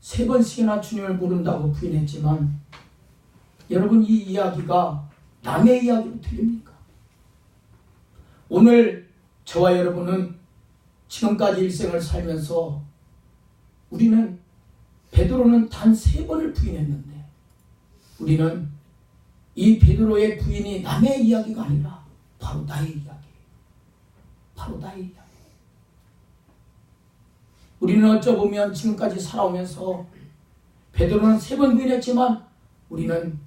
3번씩이나 주님을 모른다고 부인했지만 여러분, 이 이야기가 남의 이야기로 들립니까? 오늘 저와 여러분은 지금까지 일생을 살면서 우리는 베드로는 단 3번을 부인했는데 우리는 이 베드로의 부인이 남의 이야기가 아니라 바로 나의 이야기, 바로 나의 이야기. 우리는 어쩌보면 지금까지 살아오면서 베드로는 3번 부인했지만 우리는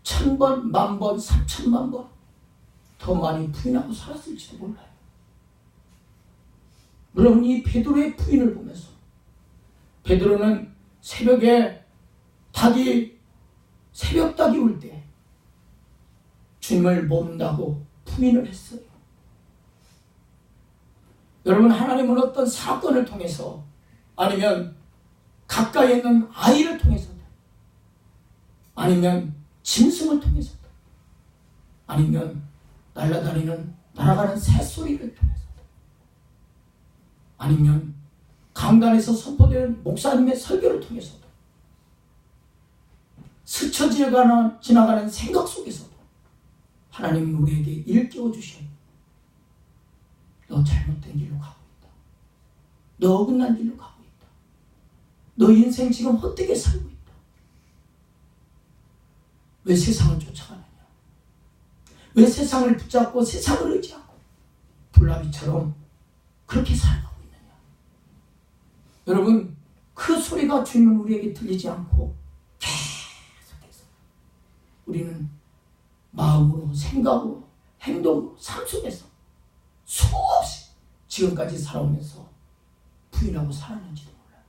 1000번, 10,000번, 30,000만 번 더 많이 부인하고 살았을지도 몰라요. 여러분, 이 베드로의 부인을 보면서 베드로는 새벽에 새벽 닭이 울 때 주님을 모른다고 부인을 했어요. 여러분, 하나님은 어떤 사건을 통해서 아니면 가까이 있는 아이를 통해서든 아니면 짐승을 통해서든 아니면 날아가는 새소리를 통해서든 아니면 강단에서 선포되는 목사님의 설교를 통해서도 스쳐 지나가는 생각 속에서도 하나님은 우리에게 일깨워 주셔요. 너 잘못된 길로 가고 있다. 너 어긋난 길로 가고 있다. 너 인생 지금 헛되게 살고 있다. 왜 세상을 쫓아가느냐? 왜 세상을 붙잡고 세상을 의지하고 불나비처럼 그렇게 살아가고 있느냐? 여러분, 그 소리가 주님은 우리에게 들리지 않고 계속해서 우리는 마음으로, 생각으로, 행동으로, 삶 속에서 수없이 지금까지 살아오면서 부인하고 살았는지도 몰라요.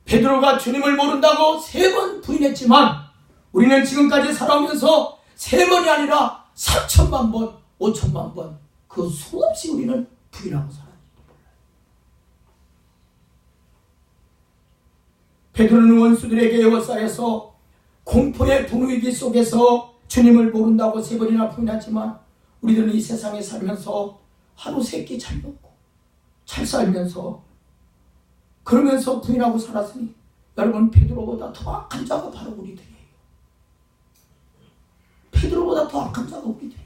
베드로가 주님을 모른다고 3번 부인했지만 우리는 지금까지 살아오면서 3번이 아니라 4,000만 번, 5,000만 번 그 수없이 우리는 부인하고 살았는지도 몰라요. 베드로는 원수들에게 에워싸여서 공포의 분위기 속에서 주님을 모른다고 3번이나 부인하지만 우리들은 이 세상에 살면서 하루 3끼 잘 먹고 잘 살면서 그러면서 부인하고 살았으니 여러분, 베드로보다 더 악한 자가 바로 우리들이에요. 베드로보다 더 악한 자가 우리들이에요.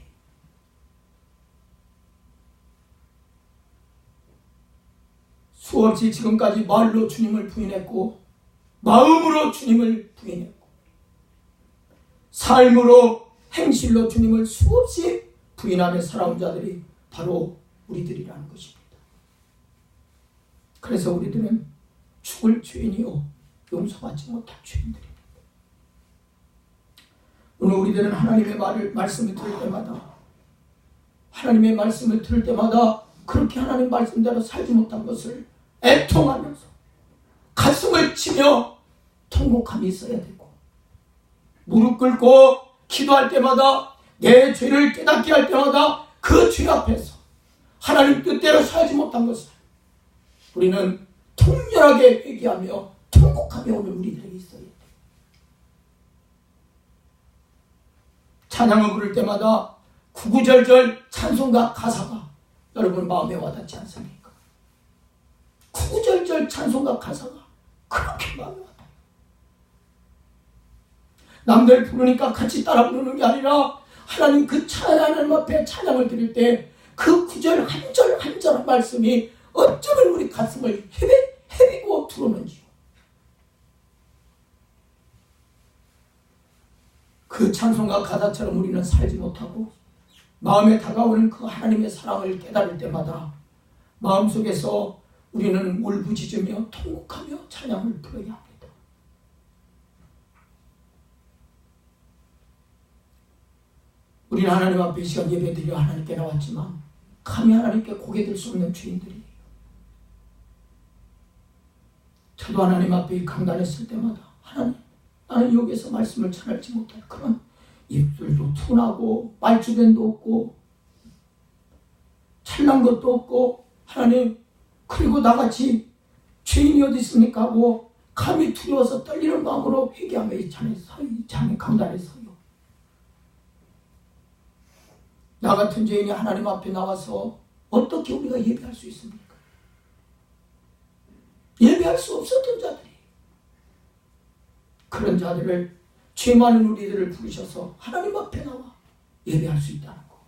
수없이 지금까지 말로 주님을 부인했고 마음으로 주님을 부인했고 삶으로 행실로 주님을 수없이 부인하며 살아온 자들이 바로 우리들이라는 것입니다. 그래서 우리들은 죽을 죄인이요 용서받지 못할 죄인들입니다. 오늘 우리들은 하나님의 말씀을 들을 때마다 그렇게 하나님 말씀대로 살지 못한 것을 애통하면서 가슴을 치며 통곡함이 있어야 되고 무릎 꿇고 기도할 때마다 내 죄를 깨닫게 할 때마다 그 죄 앞에서 하나님 뜻대로 살지 못한 것을 우리는 통렬하게 회개하며 통곡하며 오늘 우리들에게 있어야 돼요. 찬양을 부를 때마다 구구절절 찬송가 가사가 여러분 마음에 와닿지 않습니까? 구구절절 찬송가 가사가 그렇게 마음에 와닿아요. 남들 부르니까 같이 따라 부르는 게 아니라 하나님 그 하나님 앞에 찬양을 드릴 때 그 구절 한 절 한 절 말씀이 어쩌면 우리 가슴을 헤비고 들어오는지요. 그 찬송가 가사처럼 우리는 살지 못하고 마음에 다가오는 그 하나님의 사랑을 깨달을 때마다 마음속에서 우리는 울부짖으며 통곡하며 찬양을 부르어야 합니다. 우리는 하나님 앞에 이 시간 예배드려 하나님께 나왔지만 감히 하나님께 고개 들 수 없는 죄인들이에요. 저도 하나님 앞에 강단했을 때마다 하나님, 나는 여기에서 말씀을 전할지 못할 그런 입술도 둔하고 말주변도 없고 찰난 것도 없고 하나님, 그리고 나같이 죄인이 어디 있습니까 하고 감히 두려워서 떨리는 마음으로 회개하며 이 장의 강단에 서요. 나 같은 죄인이 하나님 앞에 나와서 어떻게 우리가 예배할 수 있습니까? 예배할 수 없었던 자들이, 그런 자들을, 죄 많은 우리들을 부르셔서 하나님 앞에 나와 예배할 수 있다는 거,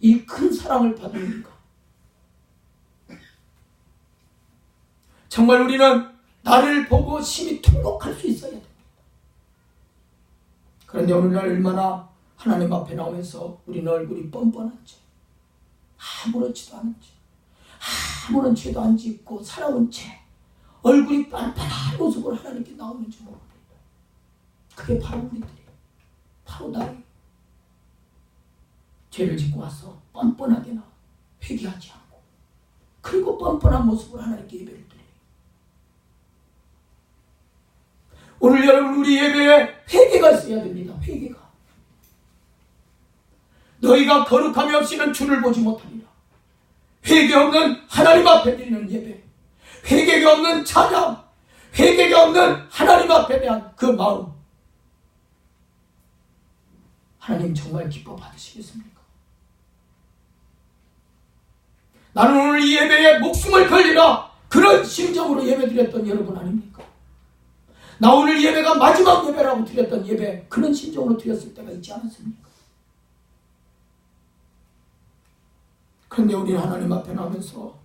이 큰 사랑을 받으니까 정말 우리는 나를 보고 심히 통곡할 수 있어야 됩니다. 그런데 오늘날 얼마나 하나님 앞에 나오면서 우리는 얼굴이 뻔뻔한지, 아무렇지도 않은지, 아무런 죄도 안 짓고 살아온 채 얼굴이 뻔뻔한 모습으로 하나님께 나오는지 모릅니다. 그게 바로 우리들이에요. 바로 나예요. 죄를 짓고 와서 뻔뻔하게 나와 회개하지 않고, 그리고 뻔뻔한 모습으로 하나님께 예배를 드려요. 오늘 여러분, 우리 예배에 회개가 있어야 됩니다. 회개가. 너희가 거룩함이 없이는 주를 보지 못하리라. 회개 없는 하나님 앞에 드리는 예배, 회개가 없는 찬양, 회개가 없는 하나님 앞에 대한 그 마음, 하나님 정말 기뻐 받으시겠습니까? 나는 오늘 이 예배에 목숨을 걸리라, 그런 심정으로 예배드렸던 여러분 아닙니까? 나 오늘 예배가 마지막 예배라고 드렸던 예배, 그런 심정으로 드렸을 때가 있지 않았습니까? 그런데 우리 하나님 앞에 나오면서,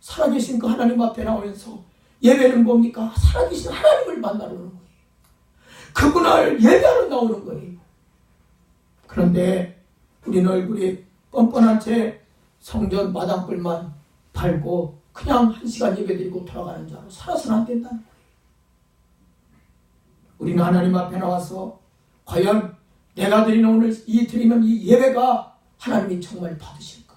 살아계신 그 하나님 앞에 나오면서 예배는 뭡니까? 살아계신 하나님을 만나러 오는 거예요. 그분을 예배하러 나오는 거예요. 그런데 우리는 얼굴이 뻔뻔한 채 성전 마당불만 밟고 그냥 1시간 예배드리고 돌아가는 자로 살아서는 안 된다는 거예요. 우리는 하나님 앞에 나와서 과연 내가 드리는 오늘 드리는 이 예배가 하나님이 정말 받으실까?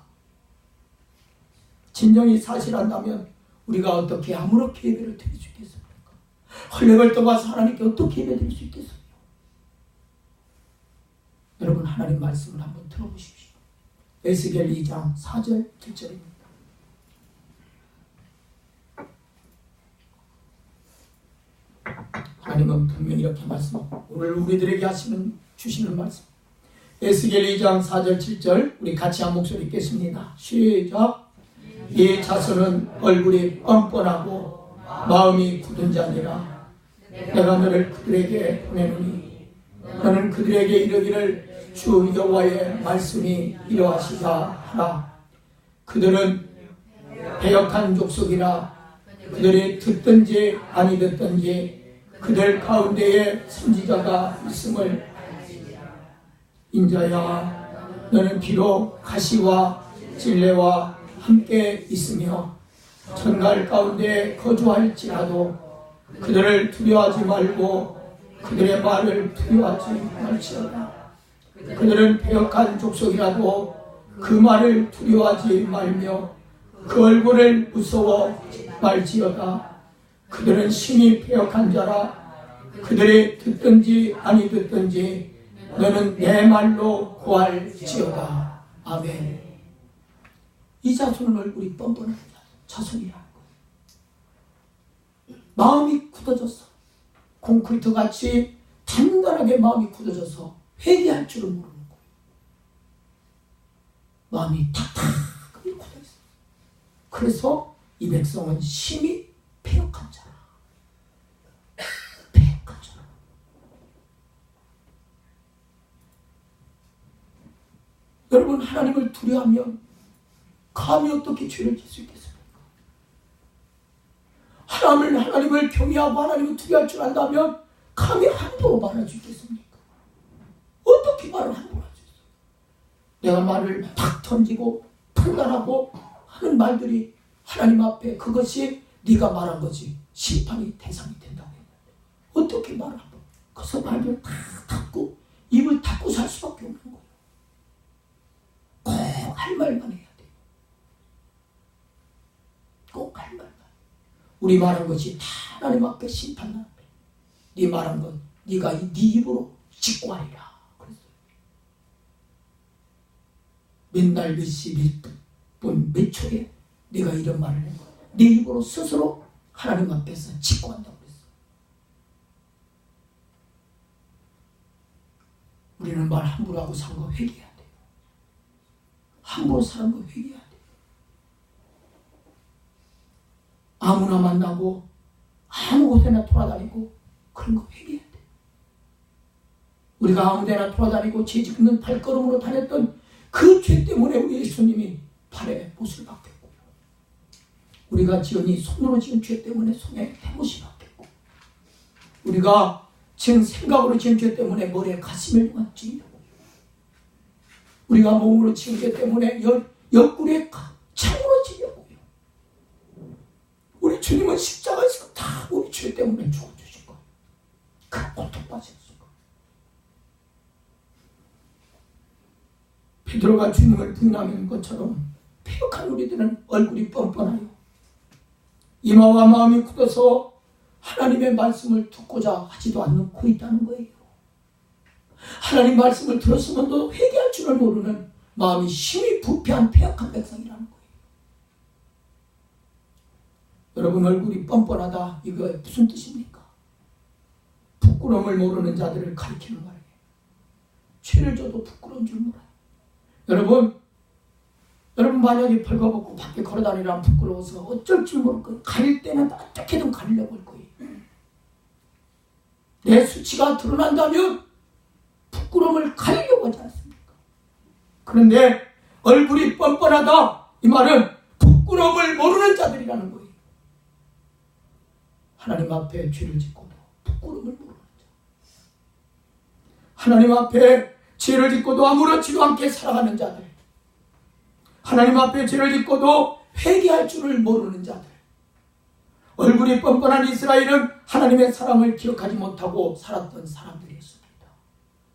진정이 사실한다면 우리가 어떻게 아무렇게 예배를 드릴 수 있겠습니까? 헐레벌 떠가서 하나님께 어떻게 예배 드릴 수 있겠습니까? 여러분, 하나님 말씀을 한번 들어보십시오. 에스겔 2장 4절 7절입니다. 하나님은 분명히 이렇게 말씀하고, 오늘 우리들에게 주시는 말씀, 에스겔 2장 4절 7절 우리 같이 한 목소리 읽겠습니다. 시작. 이 자손은 얼굴이 뻔뻔하고 마음이 굳은 자니라. 내가 너를 그들에게 보내노니 너는 그들에게 이르기를 주 여호와의 말씀이 이러하시다 하라. 그들은 배역한 족속이라. 그들이 듣든지 아니 듣든지 그들 가운데에 선지자가 있음을. 인자야, 너는 비록 가시와 찔레와 함께 있으며 천갈 가운데 거주할지라도 그들을 두려워하지 말고 그들의 말을 두려워하지 말지어다. 그들은 배역한 족속이라도 그 말을 두려워하지 말며 그 얼굴을 무서워 말지어다. 그들은 심히 배역한 자라. 그들이 듣든지 아니 듣든지 너는 내 말로 구할지어다. 아멘. 이 자손은 얼굴이 뻔뻔한 자손이라는 거예요. 마음이 굳어졌어. 콘크리트 같이 단단하게 마음이 굳어져서 회개할 줄을 모르는 거예요. 마음이 탁탁하게 굳어있어. 그래서 이 백성은 심히 패역한 자라. 패역한 자라. 여러분, 하나님을 두려워하면 감히 어떻게 죄를 짓을 수 있겠습니까? 하나님을 경외하고 하나님을 두려워할 줄 안다면 감히 함부로 말할 수 있겠습니까? 어떻게 말을 함부로 할 수 있어요? 내가 말을 탁 던지고 판단하고 하는 말들이 하나님 앞에 그것이 네가 말한 거지 심판의 대상이 된다고 했는데 어떻게 말을 함부로? 그래서 말을 다 닫고 입을 닫고 살 수밖에 없는 거예요. 꼭 할 말만 해야 돼. 꼭 할 말만. 우리 말한 것이 다 하나님 앞에 심판나. 네 말한 건 네가 네 입으로 직구하리라. 그랬어요. 맨날 몇 시 몇 분 몇 초에 네가 이런 말을 해. 네 입으로 스스로 하나님 앞에서 직구한다고 그랬어요. 우리는 말 함부로 하고 산 거 회개해야 돼요. 함부로 사는 거 회개해야 돼요. 아무나 만나고 아무 곳에나 돌아다니고 그런 거 회개해야 돼. 우리가 아무 데나 돌아다니고 죄 짓는 발걸음으로 다녔던 그 죄 때문에 우리 예수님이 발에 못을 박혔고, 우리가 지은 이 손으로 지은 죄 때문에 손에 대못이 박혔고, 우리가 지은 생각으로 지은 죄 때문에 머리에 가시멜 용한 찔려고, 우리가 몸으로 지은 죄 때문에 옆구리에 창으로 찔려고요. 우리 주님은 십자가에서 다 우리 죄 때문에 죽어주신 거예요. 그 고통받으신 거예요. 베드로가 주님을 부인하는 것처럼 폐역한 우리들은 얼굴이 뻔뻔하여 이마와 마음이 굳어서 하나님의 말씀을 듣고자 하지도 않고 있다는 거예요. 하나님 말씀을 들었으면도 회개할 줄을 모르는 마음이 심히 부패한 폐역한 백성이라는 거예요. 여러분, 얼굴이 뻔뻔하다, 이거 무슨 뜻입니까? 부끄러움을 모르는 자들을 가리키는 말이에요. 죄를 져도 부끄러운 줄 몰라요. 여러분 만약에 벌거벗고 밖에 걸어다니라면 부끄러워서 어쩔 줄 모를 거예요. 가릴 때는 어떻게든 가리려고 할 거예요. 내 수치가 드러난다면 부끄러움을 가리려고 하지 않습니까? 그런데 얼굴이 뻔뻔하다, 이 말은 부끄러움을 모르는 자들이라는 거예요. 하나님 앞에 죄를 짓고도 부끄러움을 모르는 자, 하나님 앞에 죄를 짓고도 아무렇지도 않게 살아가는 자들, 하나님 앞에 죄를 짓고도 회개할 줄을 모르는 자들, 얼굴이 뻔뻔한 이스라엘은 하나님의 사랑을 기억하지 못하고 살았던 사람들이었습니다.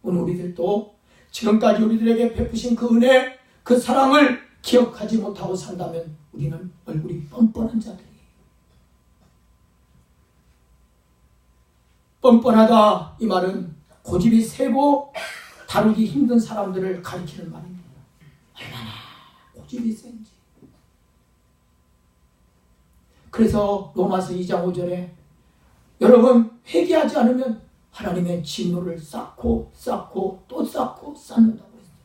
오늘 우리들도 지금까지 우리들에게 베푸신 그 은혜, 그 사랑을 기억하지 못하고 산다면 우리는 얼굴이 뻔뻔한 자들이에요. 뻔뻔하다, 이 말은 고집이 세고 다루기 힘든 사람들을 가리키는 말입니다. 얼마나 고집이 센지. 그래서 로마서 2장 5절에 여러분, 회개하지 않으면 하나님의 진노를 쌓고 쌓고 또 쌓고 쌓는다고 했어요.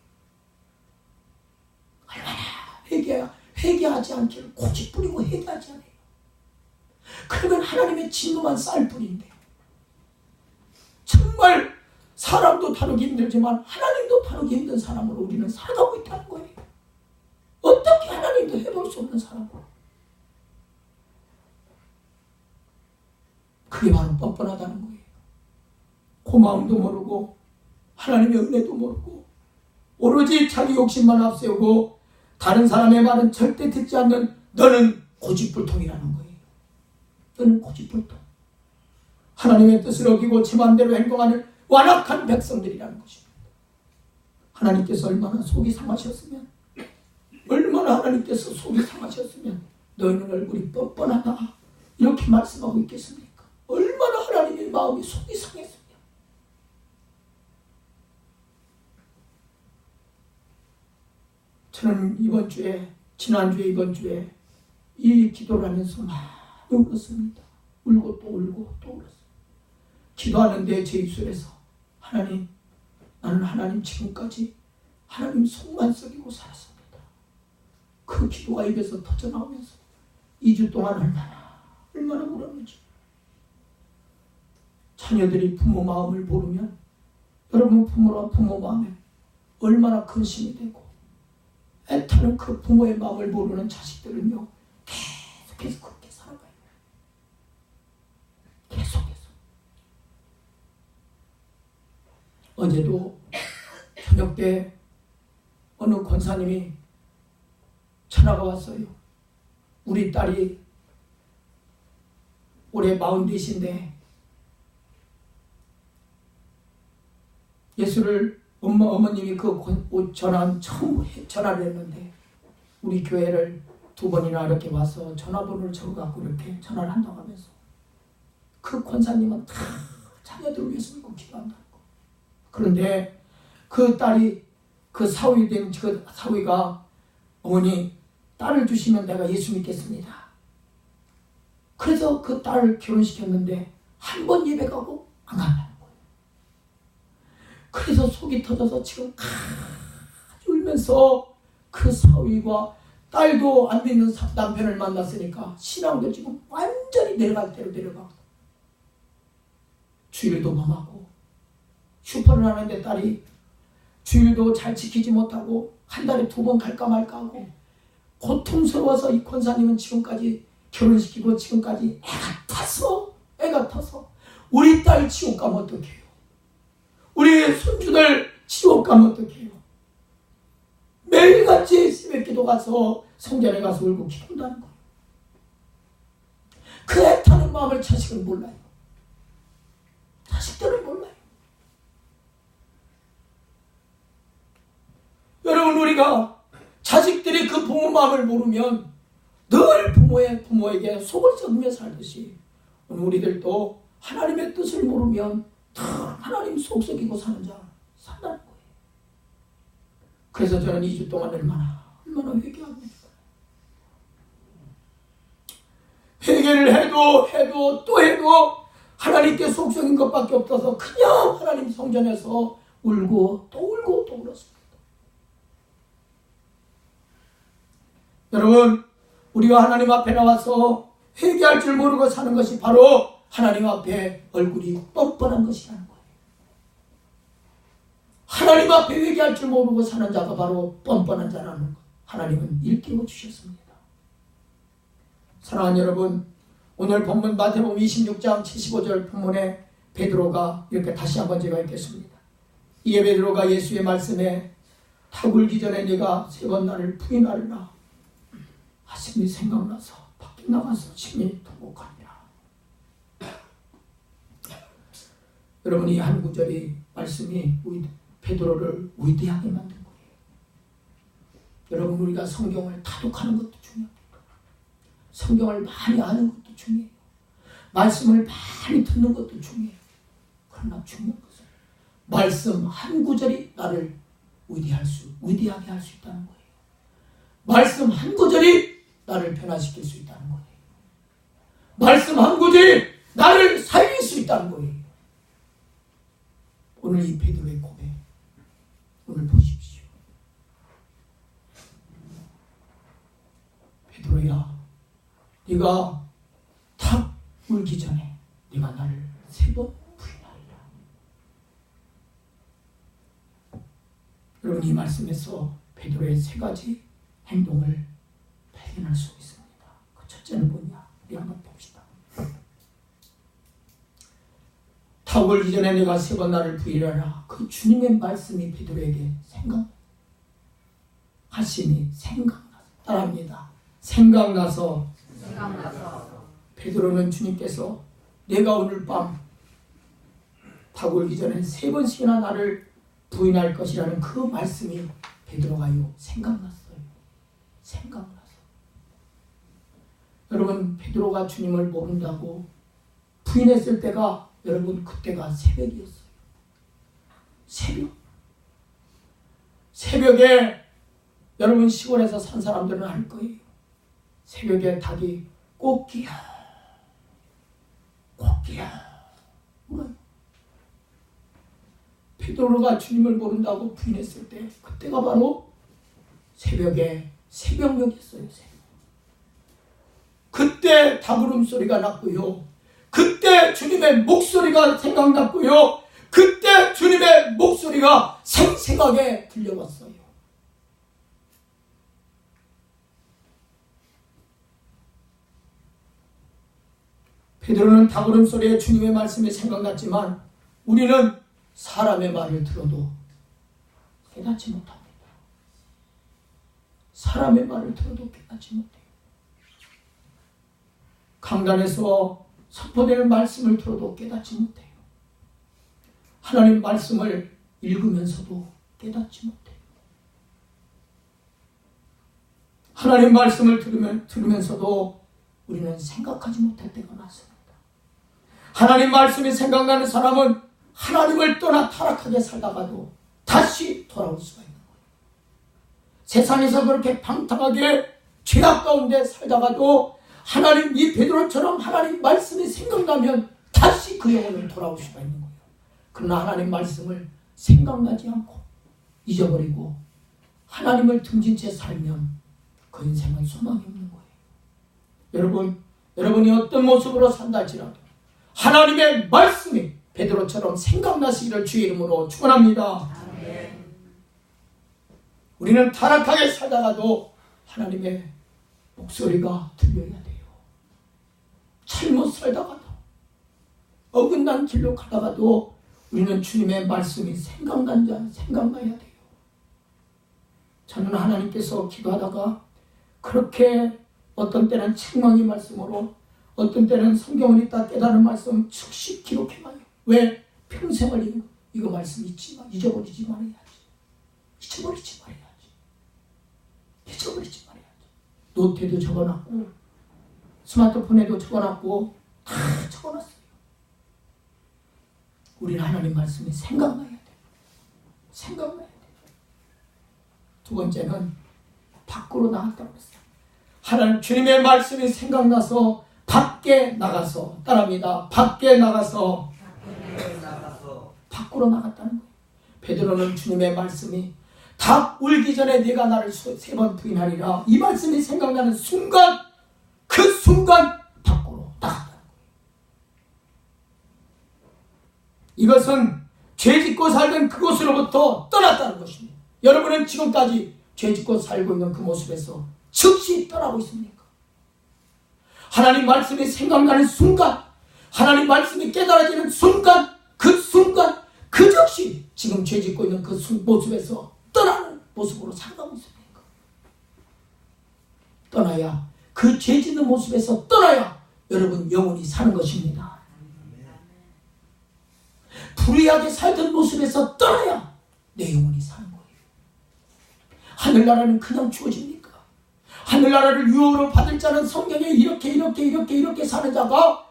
얼마나 회개하지 않기를 고집 부리고 회개하지 않아요. 그러면 하나님의 진노만 쌓을 뿐인데, 정말 사람도 다루기 힘들지만 하나님도 다루기 힘든 사람으로 우리는 살아가고 있다는 거예요. 어떻게 하나님도 해볼 수 없는 사람으로. 그게 바로 뻔뻔하다는 거예요. 고마움도 모르고 하나님의 은혜도 모르고 오로지 자기 욕심만 앞세우고 다른 사람의 말은 절대 듣지 않는 너는 고집불통이라는 거예요. 너는 고집불통. 하나님의 뜻을 어기고 지 맘대로 행동하는 완악한 백성들이라는 것입니다. 하나님께서 얼마나 속이 상하셨으면, 얼마나 하나님께서 속이 상하셨으면 너희는 얼굴이 뻔뻔하다 이렇게 말씀하고 있겠습니까? 얼마나 하나님의 마음이 속이 상했으면. 저는 지난주에 이번주에 이 기도를 하면서 많이 울었습니다. 울고 또 울고 또 울었어요. 기도하는데 제 입술에서 하나님, 나는 하나님 지금까지 하나님 속만 썩이고 살았습니다. 그 기도가 입에서 터져나오면서 2주 동안 얼마나 울었는지. 자녀들이 부모 마음을 모르면, 여러분 부모와 부모 마음에 얼마나 근심이 되고 애타는 그 부모의 마음을 모르는 자식들은요, 계속해서 그렇게 살아가요. 계속해서. 어제도 저녁 때 어느 권사님이 전화가 왔어요. 우리 딸이 올해 44인데 예수를 어머님이 그 처음 전화를 했는데 우리 교회를 2번이나 이렇게 와서 전화번호를 적어갖고 이렇게 전화를 한다고 하면서 그 권사님은 다 자녀들을 위해서 믿고 기도한다고. 그런데 그 딸이 그 사위된 그 사위가 어머니 딸을 주시면 내가 예수 믿겠습니다. 그래서 그 딸을 결혼시켰는데 한 번 예배 가고 안 간다는 거예요. 그래서 속이 터져서 지금 울면서 그 사위와 딸도 안 믿는 남편을 만났으니까 신앙도 지금 완전히 내려갈 대로 내려가. 주일도 범하고 슈퍼를 하는데 딸이 주일도 잘 지키지 못하고 한 달에 2번 갈까 말까 하고 고통스러워서 이 권사님은 지금까지 결혼시키고 지금까지 애가 타서 우리 딸 지옥 가면 어떡해요? 우리 손주들 지옥 가면 어떡해요? 매일같이 새벽기도 가서 성전에 가서 울고 기도한다는 거예요. 그 애타는 마음을 자식은 몰라요. 자식들은 몰라요. 여러분, 우리가 자식들이 그 부모 마음을 모르면 늘 부모에게 속을 썩으며 살듯이 오늘 우리들도 하나님의 뜻을 모르면 다 하나님 속 썩이고 사는 자 산다는 거예요. 그래서 저는 2주 동안 얼마나 회개합니까? 회개를 해도 또 해도 하나님께 속 썩인 것밖에 없어서 그냥 하나님 성전에서 울고 또 울었습니다. 여러분, 우리가 하나님 앞에 나와서 회개할 줄 모르고 사는 것이 바로 하나님 앞에 얼굴이 뻔뻔한 것이라는 거예요. 하나님 앞에 회개할 줄 모르고 사는 자가 바로 뻔뻔한 자라는 것, 하나님은 일깨워 주셨습니다. 사랑하는 여러분, 오늘 본문 마태복음 26장 75절 본문에 베드로가 이렇게 다시 한번 제가 읽겠습니다. 이에 베드로가 예수의 말씀에 다 굴기 전에 네가 3번 나를 부인하리라 하심이 생각나서 밖에 나가서 심히 통곡하니라. 여러분, 이 한 구절이 말씀이 베드로를 위대하게 만든 거예요. 여러분, 우리가 성경을 다독하는 것도 중요합니다. 성경을 많이 아는 것도 중요해요. 말씀을 많이 듣는 것도 중요해요. 그러나 중요한 것은 말씀 한 구절이 나를 위대하게 할 수 있다는 거예요. 말씀 한 구절이 나를 변화시킬 수 있다는 거예요. 말씀 한 구절이 나를 살릴 수 있다는 거예요. 오늘 이 베드로의 고백, 오늘 보십시오. 베드로야, 네가 탁 울기 전에 네가 나를 3번 부인하리라. 여러분, 이 말씀에서 베드로의 3가지 행동을 발견할 수 있습니다. 그 첫째는 뭐냐? 우리 한번 봅시다. 탁 울기 전에 네가 3번 나를 부인하라. 그 주님의 말씀이 베드로에게 따라합니다. 생각나서 베드로는 주님께서 내가 오늘 밤 탁 울기 전에 3번씩이나 나를 부인할 것이라는 그 말씀이 베드로가요 생각났어요. 여러분, 베드로가 주님을 모른다고 부인했을 때가, 여러분, 그때가 새벽이었어요. 새벽에 여러분, 시골에서 산 사람들은 알 거예요. 새벽에 닭이 꼬끼야 울어요. 베드로가 주님을 모른다고 부인했을 때 그때가 바로 새벽녘이었어요. 그때 닭 울음소리가 났고요. 그때 주님의 목소리가 생각났고요. 그때 주님의 목소리가 생생하게 들려왔어요. 베드로는 닭 울음소리에 주님의 말씀이 생각났지만 우리는 사람의 말을 들어도 깨닫지 못합니다. 사람의 말을 들어도 깨닫지 못해요. 강단에서 선포되는 말씀을 들어도 깨닫지 못해요. 하나님 말씀을 읽으면서도 깨닫지 못해요. 하나님 말씀을 들으면서도 우리는 생각하지 못할 때가 많습니다. 하나님 말씀이 생각나는 사람은 하나님을 떠나 타락하게 살다가도 다시 돌아올 수가 있는 거예요. 세상에서 그렇게 방탕하게 죄악 가운데 살다가도 하나님, 이 베드로처럼 하나님 말씀이 생각나면 다시 그 영혼은 돌아올 수가 있는 거예요. 그러나 하나님 말씀을 생각나지 않고 잊어버리고 하나님을 등진 채 살면 그 인생은 소망이 없는 거예요. 여러분이 어떤 모습으로 산다 할지라도 하나님의 말씀이 베드로처럼 생각나시기를 주의 이름으로 축원합니다. 우리는 타락하게 살다가도 하나님의 목소리가 들려야 돼요. 잘못 살다가도 어긋난 길로 가다가도 우리는 주님의 말씀이 생각나야 돼요. 저는 하나님께서 기도하다가 그렇게 어떤 때는 책망의 말씀으로 어떤 때는 성경을 읽다 깨달은 말씀 즉시 기록해놔요. 왜? 평생을 이거 말씀 잊어버리지 말아야지. 잊어버리지 말아야지. 노트에도 적어놨고 스마트폰에도 적어놨고 다 적어놨어요. 우리는 하나님 말씀이 생각나야 돼요. 두 번째는 밖으로 나갔다고 했어요. 하나님 주님의 말씀이 생각나서 밖에 나가서 따라합니다. 밖에 나가서 밖으로 나갔다는 거예요. 베드로는 주님의 말씀이 닭 울기 전에 네가 나를 3번 부인하리라 이 말씀이 생각나는 순간 그 순간 밖으로 나갔다는 거예요. 이것은 죄짓고 살던 그곳으로부터 떠났다는 것입니다. 여러분은 지금까지 죄짓고 살고 있는 그 모습에서 즉시 떠나고 있습니까? 하나님 말씀이 생각나는 순간, 하나님 말씀이 깨달아지는 순간, 그 즉시 지금 죄짓고 있는 그 모습에서 떠나는 모습으로 살아가고 있습니까? 떠나야, 그 죄짓는 모습에서 떠나야 여러분 영혼이 사는 것입니다. 불의하게 살던 모습에서 떠나야 내 영혼이 사는 거예요. 하늘나라는 그냥 주어집니까? 하늘나라를 유업으로 받을 자는 성경에 이렇게 사는 자가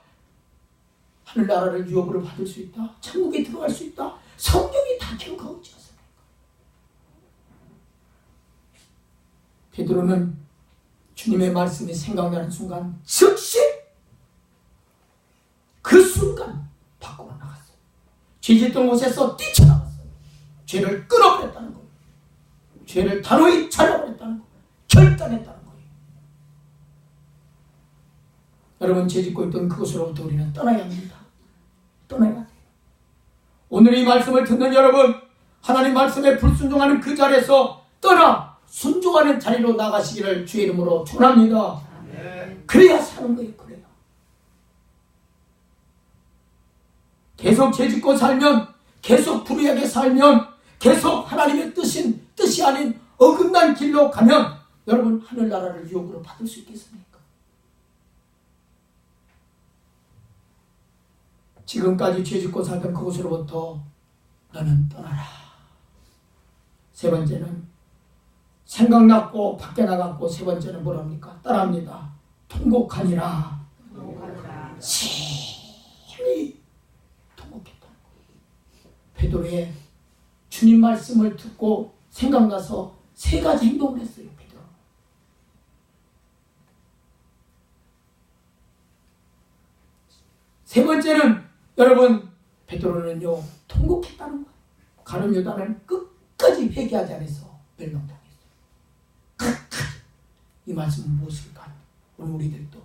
하늘나라를 유업으로 받을 수 있다. 천국에 들어갈 수 있다. 성경이 다 기록하고 있지 않습니까? 베드로는 주님의 말씀이 생각나는 순간 즉시 그 순간 밖으로 나갔어요. 죄짓던 곳에서 뛰쳐나갔어요. 죄를 끊어버렸다는 거예요. 죄를 단호히 잘라버렸다는 거예요. 결단했다는 거예요. 여러분 죄짓고 있던 그곳으로부터 우리는 떠나야 합니다. 떠나야 돼요. 오늘 이 말씀을 듣는 여러분 하나님 말씀에 불순종하는 그 자리에서 떠나 순종하는 자리로 나가시기를 주의 이름으로 축원합니다. 그래야 사는 거예요. 그래요. 계속 죄짓고 살면 계속 불의하게 살면 계속 하나님의 뜻이 아닌 어긋난 길로 가면 여러분 하늘나라를 유혹으로 받을 수 있겠습니까? 지금까지 죄짓고 살던 그곳으로부터 너는 떠나라. 세 번째는 생각났고 밖에 나갔고 세 번째는 뭐랍니까? 따라합니다. 통곡하니라. 심히 통곡했다는 거예요. 베드로의 주님 말씀을 듣고 생각나서 3가지 행동을 했어요. 베드로. 세 번째는 여러분 베드로는요 통곡했다는 거예요. 가룟 유다는 끝까지 회개하지 않아서 멸망당했어요. 끝까지. 이 말씀은 무엇일까? 오늘 우리들도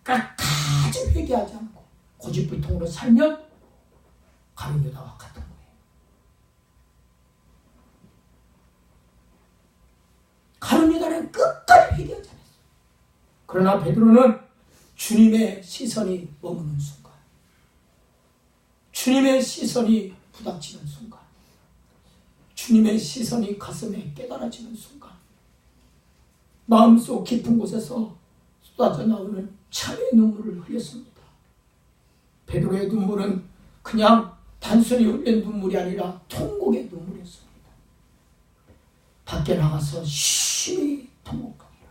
끝까지 회개하지 않고 고집불통으로 살면 가룟 유다와 같은 거예요. 가룟 유다는 끝까지 회개하지 않았어요. 그러나 베드로는 주님의 시선이 머무는 순간, 주님의 시선이 부닥치는 순간, 주님의 시선이 가슴에 깨달아지는 순간, 마음속 깊은 곳에서 쏟아져 나오는 참의 눈물을 흘렸습니다. 베드로의 눈물은 그냥 단순히 흘린 눈물이 아니라 통곡의 눈물이었습니다. 밖에 나가서 심히 통곡하니라.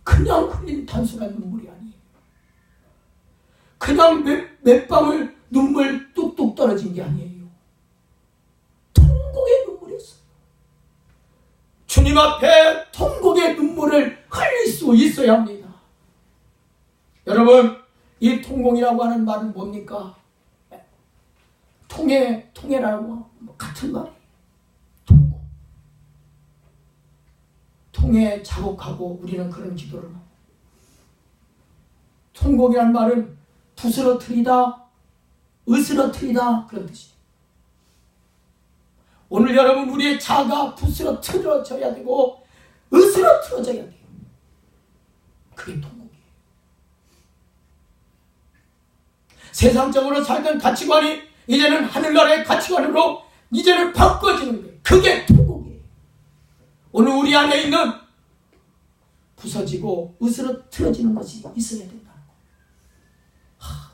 그냥 흘린 단순한 눈물이 아니에요. 그냥 몇 방울 눈물 뚝뚝 떨어진 게 아니에요. 통곡의 눈물이었어요. 주님 앞에 통곡의 눈물을 흘릴 수 있어야 합니다. 여러분, 이 통곡이라고 하는 말은 뭡니까? 통해라고 같은 말이에요. 통곡. 통에 자복하고 우리는 그런 기도를 합니다. 통곡이란 말은 부스러뜨리다, 으스러뜨리다 그런 뜻이에요. 오늘 여러분 우리의 자아가 부스러뜨려져야 되고 으스러뜨려져야 돼요. 그게 통곡이에요. 세상적으로 살던 가치관이 이제는 하늘나라의 가치관으로 이제는 바꿔지는 거예요. 그게 통곡이에요. 오늘 우리 안에 있는 부서지고 으스러뜨려지는 것이 있어야 된다는 거예요.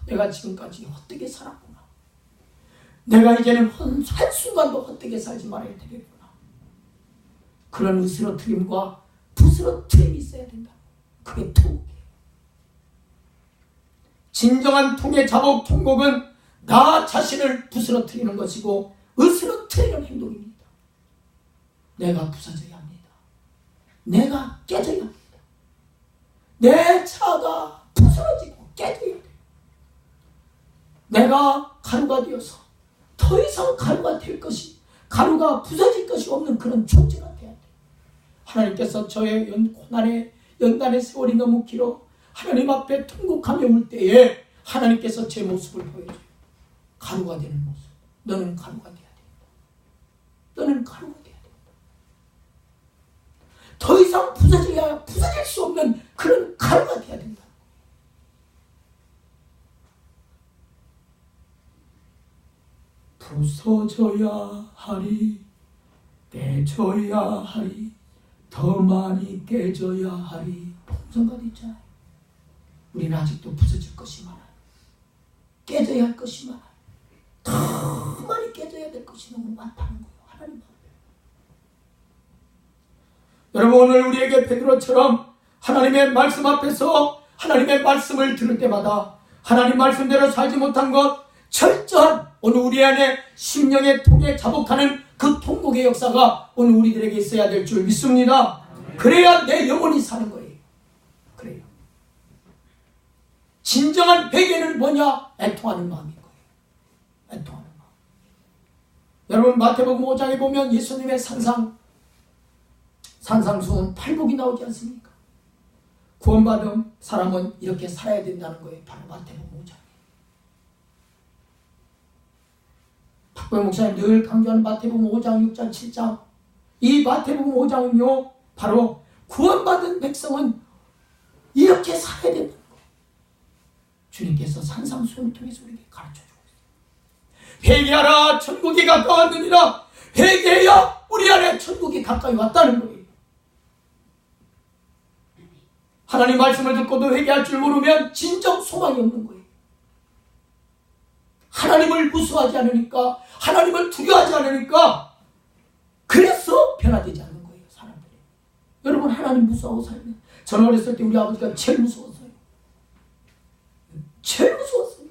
내가 지금까지 헛되게 살았구나. 내가 이제는 한순간도 헛되게 살지 말아야 되겠구나. 그런 으스러뜨림과 부스러뜨림이 있어야 된다. 그게 통곡이에요. 진정한 통의 자복, 통곡은 나 자신을 부스러뜨리는 것이고 으스러뜨리는 행동입니다. 내가 부서져야 합니다. 내가 깨져야 합니다. 내 자아가 부스러지고 깨져야 돼요. 내가 가루가 되어서 더 이상 가루가 될 것이, 가루가 부서질 것이 없는 그런 존재가 돼야 돼요. 하나님께서 저의 고난의 연단의 세월이 너무 길어 하나님 앞에 통곡하며 울 때에 하나님께서 제 모습을 보여줘요. 가루가 되는 모습. 너는 가루가 돼야 된다. 너는 가루가 돼야 된다. 더 이상 부서질 수 없는 그런 가루가 돼야 된다. 부서져야 하리, 깨져야 하리, 더 많이 깨져야 하리. 봉선가도 있잖아요. 우리는 아직도 부서질 것이 많아요. 깨져야 할 것이 많아요. 더 많이 깨져야 될 것이 너무 많다는 거예요. 하나님 앞에. 여러분 오늘 우리에게 베드로처럼 하나님의 말씀 앞에서 하나님의 말씀을 들을 때마다 하나님 말씀대로 살지 못한 것, 철저한 오늘 우리 안에 심령의 통에 자복하는 그 통곡의 역사가 오늘 우리들에게 있어야 될 줄 믿습니다. 그래야 내 영혼이 사는 거예요. 그래요. 진정한 회개는 뭐냐? 애통하는 마음인 거예요. 애통하는 마음. 여러분 마태복음 5장에 보면 예수님의 산상수훈 8복이 나오지 않습니까? 구원받은 사람은 이렇게 살아야 된다는 거예요. 바로 마태복음 5장. 박보영 목사님 늘 강조하는 마태복음 5장, 6장, 7장. 이 마태복음 5장은요, 바로 구원받은 백성은 이렇게 살아야 된다는 거예요. 주님께서 산상수훈을 통해서 우리에게 가르쳐주고 있어요. 회개하라, 천국이 가까웠느니라. 회개해야 우리 안에 천국이 가까이 왔다는 거예요. 하나님 말씀을 듣고도 회개할 줄 모르면 진정 소망이 없는 거예요. 하나님을 무서워하지 않으니까, 하나님을 두려워하지 않으니까, 그래서 변화되지 않는 거예요, 사람들이. 여러분 하나님 무서워하고 살면, 저는 어렸을 때 우리 아버지가 제일 무서웠어요. 제일 무서웠어요.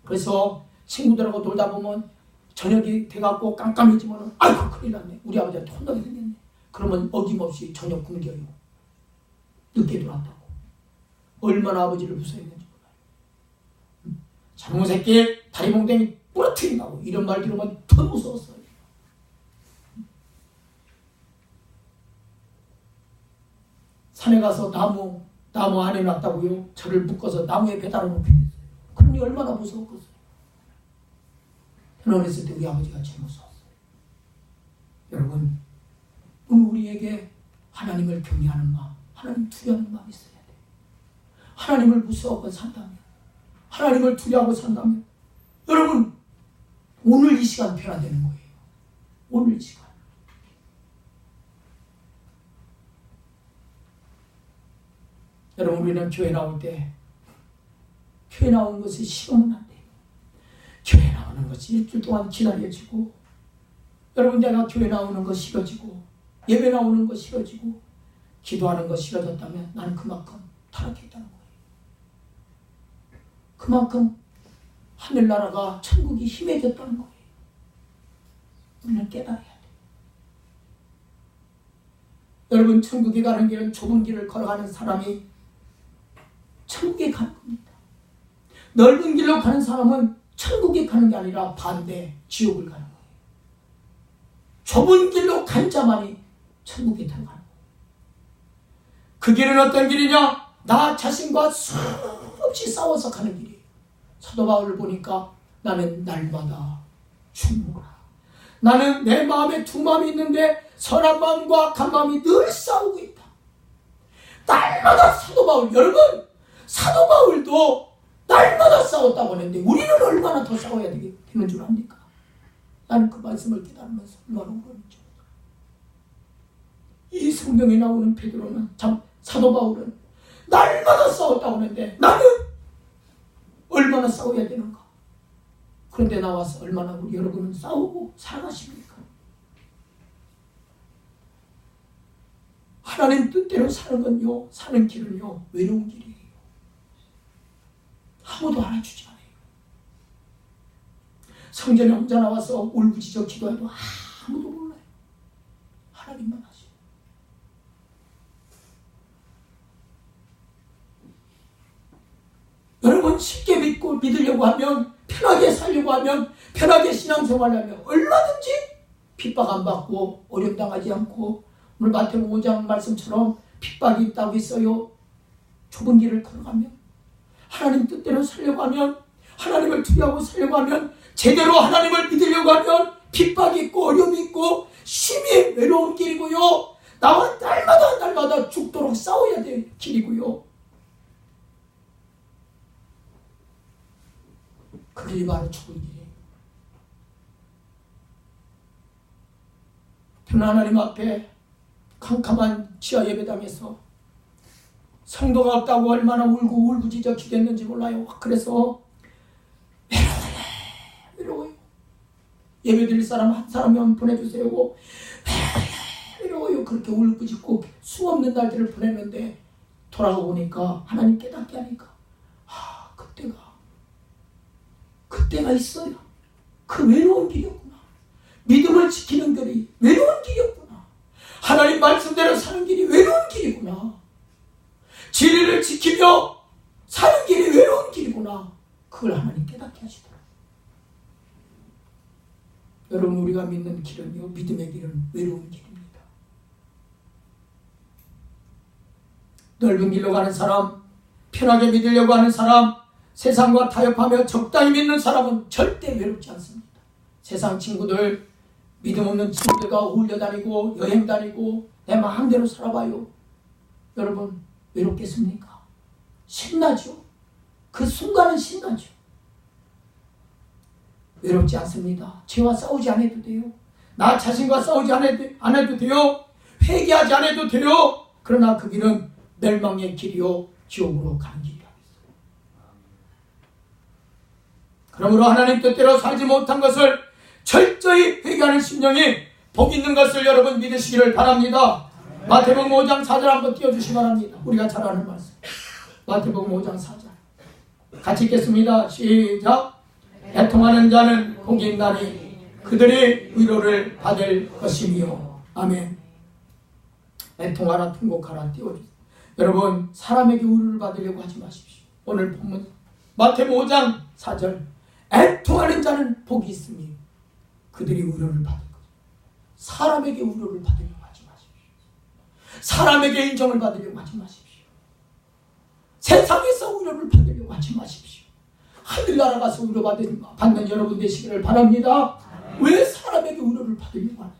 그래서 친구들하고 놀다 보면 저녁이 돼갖고 깜깜해지면 아이고 큰일 났네. 우리 아버지한테 혼나게 생겼네. 그러면 어김없이 저녁 굶겨요. 늦게 들어왔다고. 얼마나 아버지를 무서워했는지 몰라요. 장모 새끼 다리 몽댕이 부러뜨린다고 이런 말 들으면 더 무서웠어요. 산에 가서 나무 안에 놨다고요. 저를 묶어서 나무에 배달아 놓게 됐어요. 그러니 얼마나 무서웠겠어요. 저는 어렸을 때 우리 아버지가 제일 무서웠어요. 여러분 우리에게 하나님을 경외하는 마음, 하나님 두려워하는 마음이 있어야 돼요. 하나님을 무서워하고 산다면, 하나님을 두려워하고 산다면 여러분 오늘 이 시간 변화되는 거예요. 오늘 이 시간. 여러분 우리는 교회 나올 때 교회 나오는 것이 싫으면 안 돼요. 교회 나오는 것이 일주일 동안 기다려지고, 여러분 내가 교회 나오는 거 싫어지고 예배 나오는 거 싫어지고 기도하는 거 싫어졌다면 나는 그만큼 타락했다는 거예요. 그만큼 하늘나라가 천국이 힘해졌다는 거예요. 우리는 깨달아야 돼요. 여러분 천국에 가는 길은 좁은 길을 걸어가는 사람이 천국에 가는 겁니다. 넓은 길로 가는 사람은 천국에 가는 게 아니라 반대 지옥을 가는 거예요. 좁은 길로 간 자만이 천국에 들어가는 거예요. 그 길은 어떤 길이냐? 나 자신과 수없이 싸워서 가는 길이에요. 사도 바울을 보니까 나는 날마다 죽노라. 나는 내 마음에 두 마음이 있는데 선한 마음과 악한 마음이 늘 싸우고 있다. 날마다 사도 바울, 여러분, 사도 바울도 날마다 싸웠다고 하는데 우리는 얼마나 더 싸워야 되는 줄 압니까? 나는 그 말씀을 깨달으면서 얼마나 울었죠. 이 성경에 나오는 베드로는, 참 사도 바울은 날마다 싸웠다고 하는데 나는 얼마나 싸워야 되는가? 그런데 나와서 얼마나 우리 여러분은 싸우고 살아가십니까? 하나님 뜻대로 사는 건요, 사는 길은요, 외로운 길이에요. 아무도 알아주지 않아요. 성전에 혼자 나와서 울부짖어 기도해도 아무도 몰라요. 하나님만 하시고. 여러분, 쉽게 믿고 믿으려고 하면, 편하게 살려고 하면, 편하게 신앙생활하면 얼마든지 핍박 안 받고 어려움 당하지 않고, 오늘 마태복음 5장 말씀처럼 핍박이 있다고 했어요. 좁은 길을 걸어가면, 하나님 뜻대로 살려고 하면, 하나님을 두려워하고 살려고 하면, 제대로 하나님을 믿으려고 하면 핍박이 있고 어려움이 있고 심히 외로운 길이고요. 나와 날마다 죽도록 싸워야 될 길이고요. 그 길이 바로 죽은 길이에요. 하나님 앞에 캄캄한 지하 예배당에서 성도가 없다고 얼마나 울고 울부짖어 기댔는지 몰라요. 그래서 외로워요. 예배 드릴 사람 한 사람만 보내주세요. 외로워요. 그렇게 울부짖고 수없는 날들을 보냈는데 돌아오니까 하나님 깨닫게 하니까 그때가 있어요. 그 외로운 길이었구나. 믿음을 지키는 길이 외로운 길이었구나. 하나님 말씀대로 사는 길이 외로운 길이구나. 진리를 지키며 사는 길이 외로운 길이구나. 그걸 하나님 깨닫게 하시더라고요. 여러분, 우리가 믿는 길은요, 믿음의 길은 외로운 길입니다. 넓은 길로 가는 사람, 편하게 믿으려고 하는 사람, 세상과 타협하며 적당히 믿는 사람은 절대 외롭지 않습니다. 세상 친구들, 믿음 없는 친구들과 어울려 다니고 여행 다니고 내 마음대로 살아봐요. 여러분, 외롭겠습니까? 신나죠. 그 순간은 신나죠. 외롭지 않습니다. 죄와 싸우지 않아도 돼요. 나 자신과 싸우지 않아도 돼요. 회개하지 않아도 돼요. 그러나 그 길은 멸망의 길이요, 지옥으로 가는 길이라고 했어요. 그러므로 하나님 뜻대로 살지 못한 것을 철저히 회개하는 심령이 복 있는 것을 여러분 믿으시기를 바랍니다. 마태복음 5장 4절 한번 띄워주시기 바랍니다. 우리가 잘 아는 말씀. 마태복음 5장 4절 같이 읽겠습니다. 시작. 애통하는 자는 복이 있나니 그들이 위로를 받을 것이며. 아멘. 애통하라, 통곡하라 띄워주세요. 여러분, 사람에게 위로를 받으려고 하지 마십시오. 오늘 본문 마태복음 5장 4절 애통하는 자는 복이 있으니 그들이 위로를 받을 것. 사람에게 위로를 받으려고 하지 마십시오. 사람에게 인정을 받으려고 하지 마십시오. 세상에서 위로를 받으려고 하지 마십시오. 하늘나라 가서 위로받는 여러분 되시기를 바랍니다. 왜 사람에게 위로를 받으려고 하는지,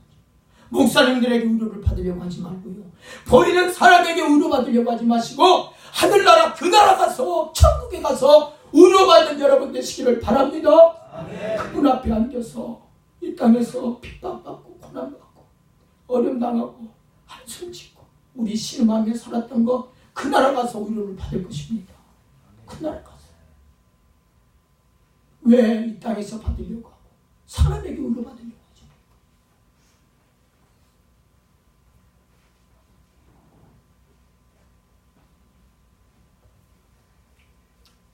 목사님들에게 위로를 받으려고 하지 말고요, 보이는 사람에게 위로받으려고 하지 마시고 하늘나라 그 나라 가서 천국에 가서 위로받는 여러분 되시기를 바랍니다. 그분 앞에 앉아서 이 땅에서 핍박받고 고난받고 어려움 당하고 한숨 짓고 우리 신음하며 살았던 거 그 나라 가서 위로를 받을 것입니다. 그 나라 가서. 왜 이 땅에서 받으려고 하고 사람에게 위로 받으려고 하죠?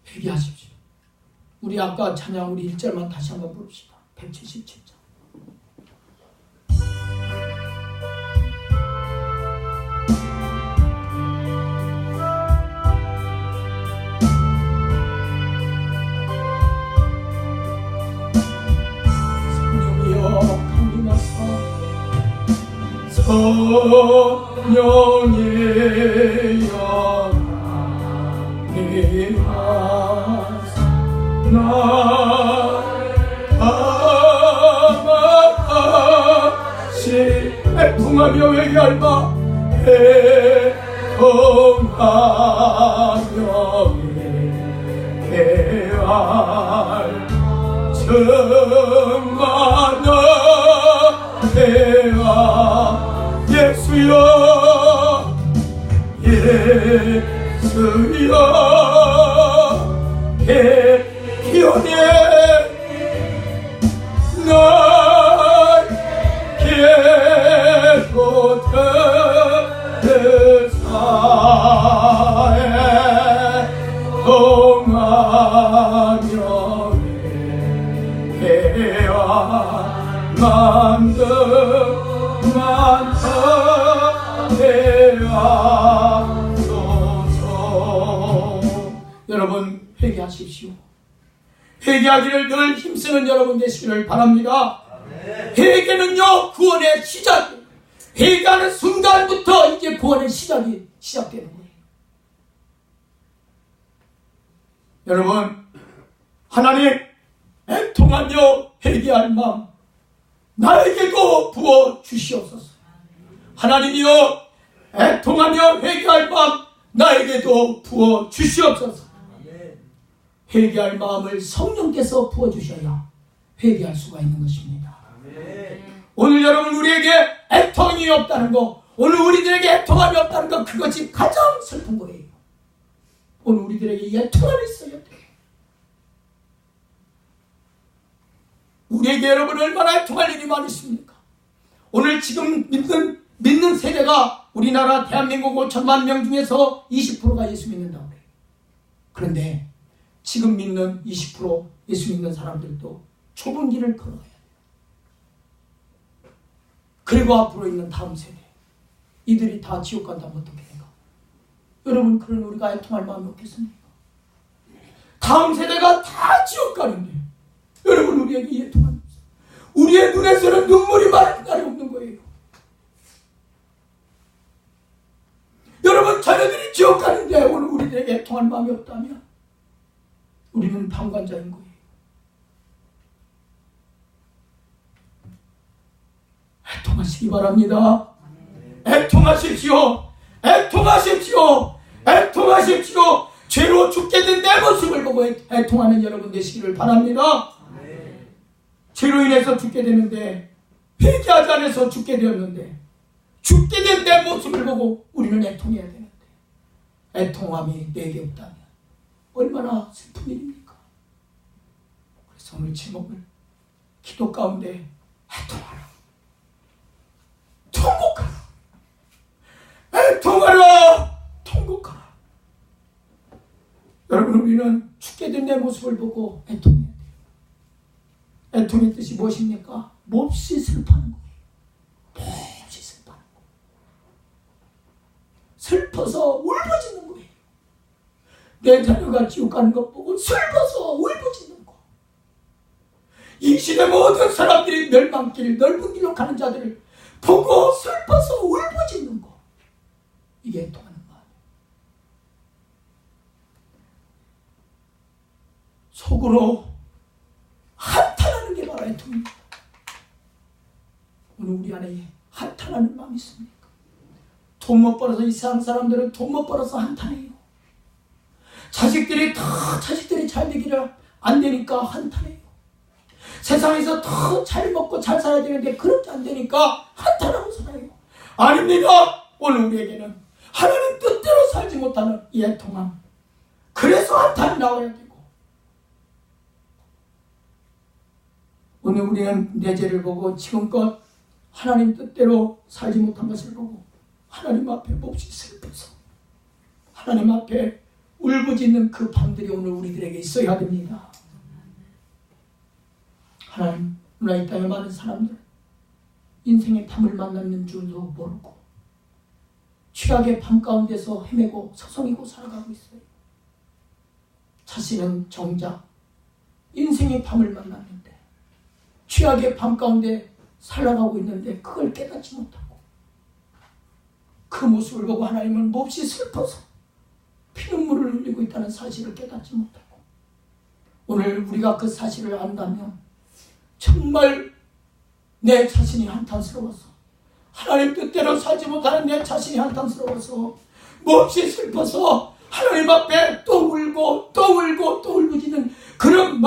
회개하십시오. 우리 아까 찬양 우리 1절만 다시 한번 부릅시다. 177절. 성령의 다시 애통하며 회개할 바 애통하며 회개할 정많은 대화 예수여 예수여 기원해 날개도 대사에 동하며 해와 만들 만사 해하소서. 여러분 회개하십시오. 회개하기를 늘 힘쓰는 여러분 되시기를 바랍니다. 회개는요 구원의 시작이에요. 회개하는 순간부터 이제 구원의 시작이 시작되는 거예요. 여러분 하나님 애통하며 회개할 마음 나에게도 부어 주시옵소서. 하나님이여 애통하며 회개할 마음 나에게도 부어 주시옵소서. 회개할 마음을 성령께서 부어 주셔야 회개할 수가 있는 것입니다. 오늘 여러분 우리에게 애통이 없다는 거, 오늘 우리들에게 애통함이 없다는 거, 그것이 가장 슬픈 거예요. 오늘 우리들에게 이 애통함이 있어야 돼요. 우리에게 여러분 얼마나 애통할 일이 많이 있습니까? 오늘 지금 믿는 세대가 우리나라 대한민국 5천만 명 중에서 20%가 예수 믿는다고 해요. 그런데 지금 믿는 20% 예수 믿는 사람들도 좁은 길을 걸어가야 돼요. 그리고 앞으로 있는 다음 세대, 이들이 다 지옥 간다면 어떻게 해요? 여러분 그런 우리가 애통할 마음이 없겠습니까? 다음 세대가 다 지옥 가는데 여러분 우리에게 애통하는 없어요. 우리의 눈에서는 눈물이 마를 날이 없는 거예요. 여러분 자녀들이 지옥 가는데 오늘 우리들에게 애통할 마음이 없다면 우리는 방관자인 거예요. 애통하시기 바랍니다. 애통하십시오. 애통하십시오. 애통하십시오. 죄로 죽게 된 내 모습을 보고 애통하는 여러분 되시기를 바랍니다. 죄로 인해서 죽게 되는데, 회개하지 않아서 죽게 되었는데, 죽게 된 내 모습을 보고 우리는 애통해야 되는데, 애통함이 내게 없다면 얼마나 슬픈 일입니까? 그래서 오늘 제목을 기도 가운데 애통하라, 통곡하라, 애통하라, 통곡하라. 여러분 우리는 죽게 된 내 모습을 보고 애통해야 돼요. 애통의 뜻이 무엇입니까? 몹시 슬퍼하는 거예요. 몹시 슬퍼하는 거예요. 슬퍼서 울부짖는 거예요. 내 자녀가 지옥 가는 것 보고 슬퍼서 울부짖는 거. 이 시대 모든 사람들이 멸망길, 넓은 길로 가는 자들을 보고 슬퍼서 울부짖는 거. 이게 애통하는 마음이에요. 속으로 한탄하는 게 바로 애통입니다. 오늘 우리 안에 한탄하는 마음이 있습니까? 돈 못 벌어서 이 세상 사람들은 돈 못 벌어서 한탄해요. 자식들이 잘 되기를 안 되니까 한탄해요. 세상에서 더 잘 먹고 잘 살아야 되는데 그렇게 안 되니까 한탄하고 살아요. 아닙니다. 오늘 우리에게는 하나님 뜻대로 살지 못하는 이 애통함, 그래서 한탄이 나와야 되고, 오늘 우리는 내 죄를 보고 지금껏 하나님 뜻대로 살지 못한 것을 보고 하나님 앞에 몹시 슬퍼서 하나님 앞에 울부짖는 그 밤들이 오늘 우리들에게 있어야 됩니다. 하나님, 오늘 이 땅에 많은 사람들 인생의 담을 만났는 줄도 모르고 최악의 밤 가운데서 헤매고 서성이고 살아가고 있어요. 자신은 정작 인생의 밤을 만났는데 최악의 밤 가운데 살아가고 있는데 그걸 깨닫지 못하고 그 모습을 보고 하나님은 몹시 슬퍼서 피눈물을 흘리고 있다는 사실을 깨닫지 못하고 오늘 우리가 그 사실을 안다면 정말 내 자신이 한탄스러워서, 하나님 뜻대로 살지 못하는 내 자신이 한탄스러워서, 몹시 슬퍼서 하나님 앞에 또 울고 또 울고 또 울부짖는 그런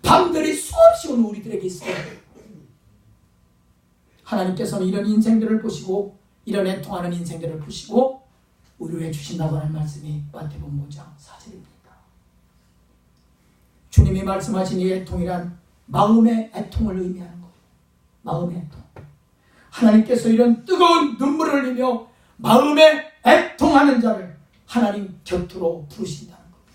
밤들이 수없이 오는 우리들에게 있어요. 하나님께서는 이런 인생들을 보시고, 이런 애통하는 인생들을 보시고 위로해 주신다고 하는 말씀이 마태복음 5장 4절입니다. 주님이 말씀하신 이 애통이란 마음의 애통을 의미하는 거예요. 마음의 애통. 하나님께서 이런 뜨거운 눈물을 흘리며 마음에 애통하는 자를 하나님 곁으로 부르신다는 겁니다.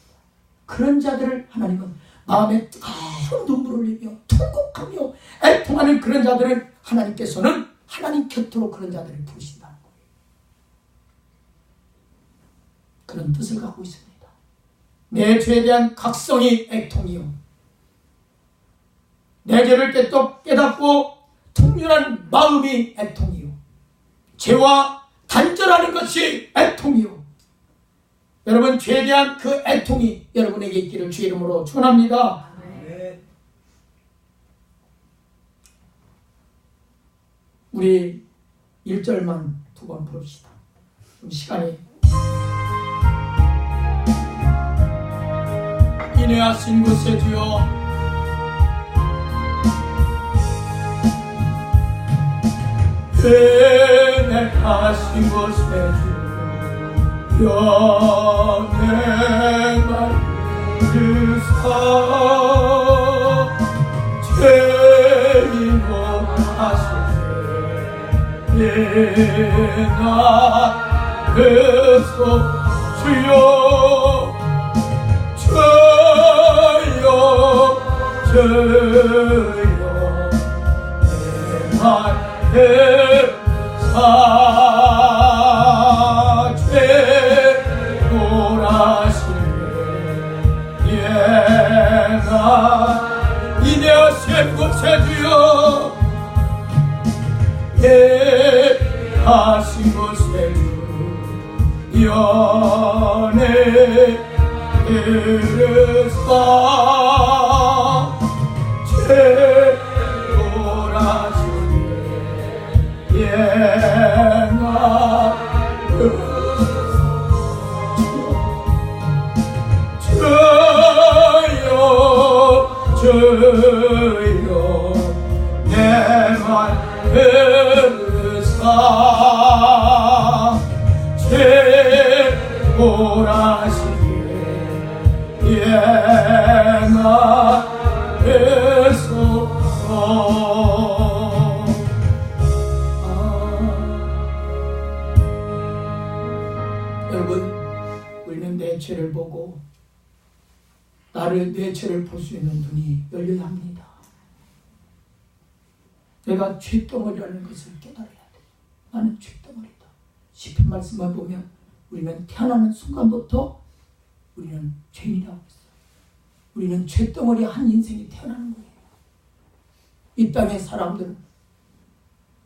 그런 자들을 하나님은 마음에 뜨거운 눈물을 흘리며 통곡하며 애통하는 그런 자들을 하나님께서는 하나님 곁으로 그런 자들을 부르신다는 거예요. 그런 뜻을 갖고 있습니다. 내 죄에 대한 각성이 애통이요, 내 죄를 깨닫고 통렬한 마음이 애통이요, 죄와 단절하는 것이 애통이요. 여러분, 죄에 대한 그 애통이 여러분에게 있기를 주의 이름으로 축원합니다. 우리 1절만 두 번 봅시다. 좀 시간이. 인내하신 곳에 주여, 인내하신 곳에 주여, 내 말 들으사 죄인고 하시네 나 그소 주여 주여 내 말 들으사 죄고라시네 예나 인내하신 곳에 주여 하신 곳에 연애 들으사 죄고라시네 예나 주여 내 말 들으사 죄고라시네 예나 여러분, 우리는 내 죄를 보고 내 죄를 볼 수 있는 눈이 열려야 합니다. 내가 죄덩어리라는 것을 깨달아야 돼. 나는 죄덩어리다. 시편 말씀만 보면 우리는 태어나는 순간부터 우리는 죄인이라고 했어요. 우리는 죄덩어리 한 인생이 태어나는 거예요. 이 땅의 사람들은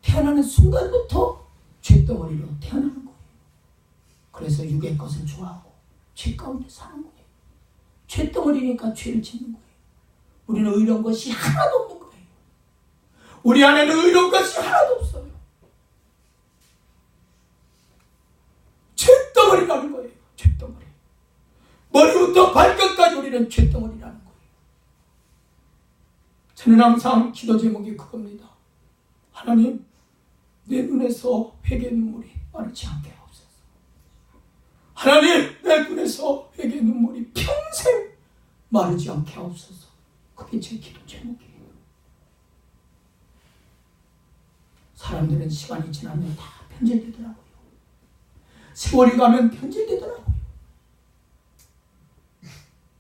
태어나는 순간부터 죄덩어리로 태어나는 거예요. 그래서 육의 것을 좋아하고 죄 가운데 사는 거예요. 죄덩어리니까 죄를 짓는 거예요. 우리는 의로운 것이 하나도 없는 거예요. 우리 안에는 의로운 것이 하나도 없어요. 죄덩어리라는 거예요. 죄덩어리. 머리부터 발끝까지 우리는 죄덩어리라는 거예요. 저는 항상 기도 제목이 그겁니다. 하나님, 내 눈에서 회개 눈물이 마르지 않게 하옵소서. 하나님, 내 눈에서 회개 눈물이 평생 마르지 않게 하옵소서. 그게 제 기도 제목이에요. 사람들은 시간이 지나면 다 변질되더라고요. 세월이 가면 변질되더라고요.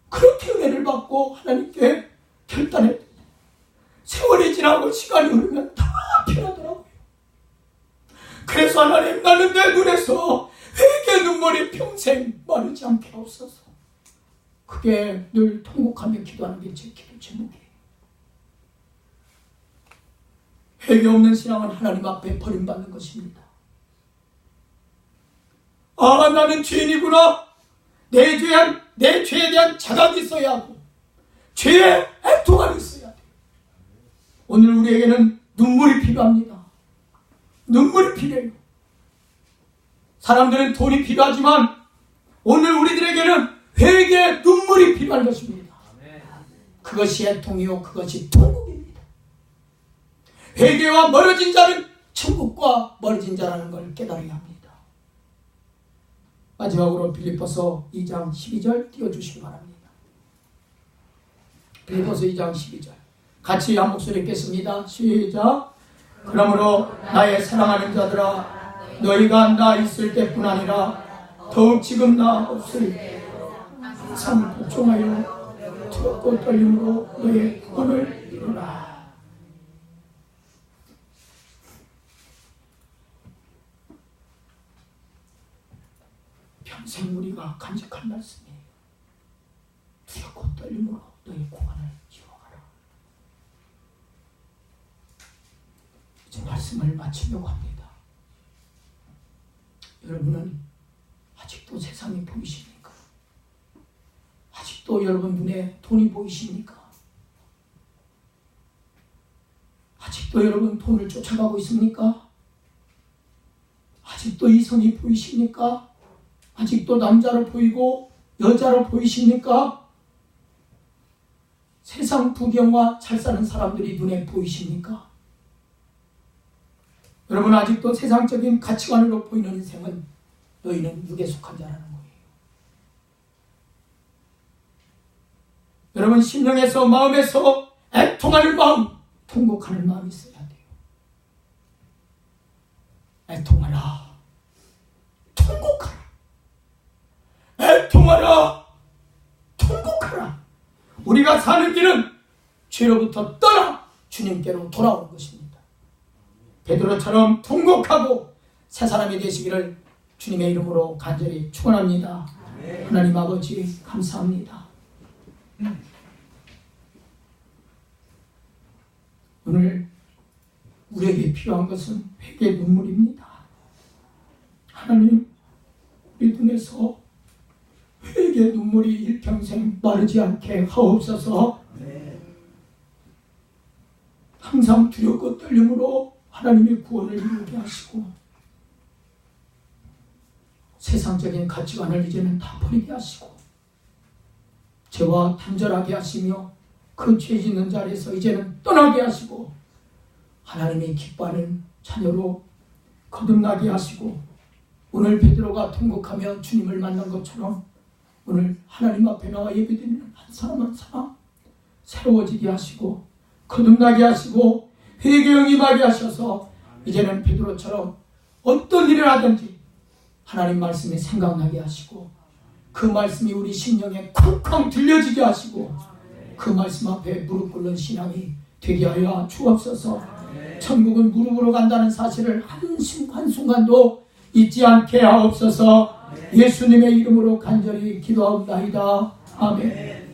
그렇게 은혜를 받고 하나님께 결단했더니 세월이 지나고 시간이 흐르면 다 변하더라고요. 그래서 하나님, 나는 내 눈에서 회개 눈물이 평생 마르지 않게 하옵소서. 그게 늘 통곡하며 기도하는 게 제 기도 제목이에요. 회개 없는 신앙은 하나님 앞에 버림받는 것입니다. 아, 나는 죄인이구나. 내 죄에 대한 자각이 있어야 하고, 죄의 애통함이 있어야 돼요. 오늘 우리에게는 눈물이 필요합니다. 눈물이 필요해요. 사람들은 돈이 필요하지만 오늘 우리들에게는 회개의 눈물이 필요한 것입니다. 그것이 애통이요, 그것이 통곡입니다. 회개와 멀어진 자는 천국과 멀어진 자라는 걸 깨달아야 합니다. 마지막으로 빌립보서 2장 12절 띄워주시기 바랍니다. 빌립보서 2장 12절 같이 한 목소리 읽겠습니다. 시작. 그러므로 나의 사랑하는 자들아, 너희가 나 있을 때뿐 아니라 더욱 지금 나 없을 때 항상 복종하여 두렵고 떨림으로 너의 구원을 이루라. 평생 우리가 간직한 말씀이에요. 두렵고 떨림으로 너의 구원을 이루어가라. 이제 말씀을 마치려고 합니다. 여러분은 아직도 세상이 보이십니까? 아직도 여러분 눈에 돈이 보이십니까? 아직도 여러분 돈을 쫓아가고 있습니까? 아직도 이성이 보이십니까? 아직도 남자로 보이고 여자로 보이십니까? 세상 부경과 잘 사는 사람들이 눈에 보이십니까? 여러분 아직도 세상적인 가치관으로 보이는 인생은 너희는 육에 속한 자라는 거예요. 여러분 심령에서 마음에서 애통하는 마음, 통곡하는 마음이 있어야 돼요. 애통하라, 통곡하라. 애통하라, 통곡하라. 우리가 사는 길은 죄로부터 떠나 주님께로 돌아오는 것입니다. 베드로처럼 통곡하고 새 사람이 되시기를 주님의 이름으로 간절히 축원합니다. 하나님 아버지 감사합니다. 오늘 우리에게 필요한 것은 회개의 눈물입니다. 하나님, 우리 눈에서 회개의 눈물이 일평생 마르지 않게 하옵소서. 항상 두렵고 떨림으로 하나님의 구원을 이루게 하시고 세상적인 가치관을 이제는 다 버리게 하시고 죄와 단절하게 하시며 그 죄 짓는 자리에서 이제는 떠나게 하시고 하나님이 기뻐하는 자녀로 거듭나게 하시고 오늘 베드로가 통곡하며 주님을 만난 것처럼 오늘 하나님 앞에 나와 예배드리는 한 사람 한 사람 새로워지게 하시고 거듭나게 하시고 회개에 임하게 하셔서 이제는 베드로처럼 어떤 일을 하든지 하나님 말씀이 생각나게 하시고 그 말씀이 우리 심령에 쿵쿵 들려지게 하시고 그 말씀 앞에 무릎 꿇는 신앙이 되게 하여 주옵소서. 천국은 무릎으로 간다는 사실을 한순간도 잊지 않게 하옵소서. 예수님의 이름으로 간절히 기도하옵나이다. 아멘.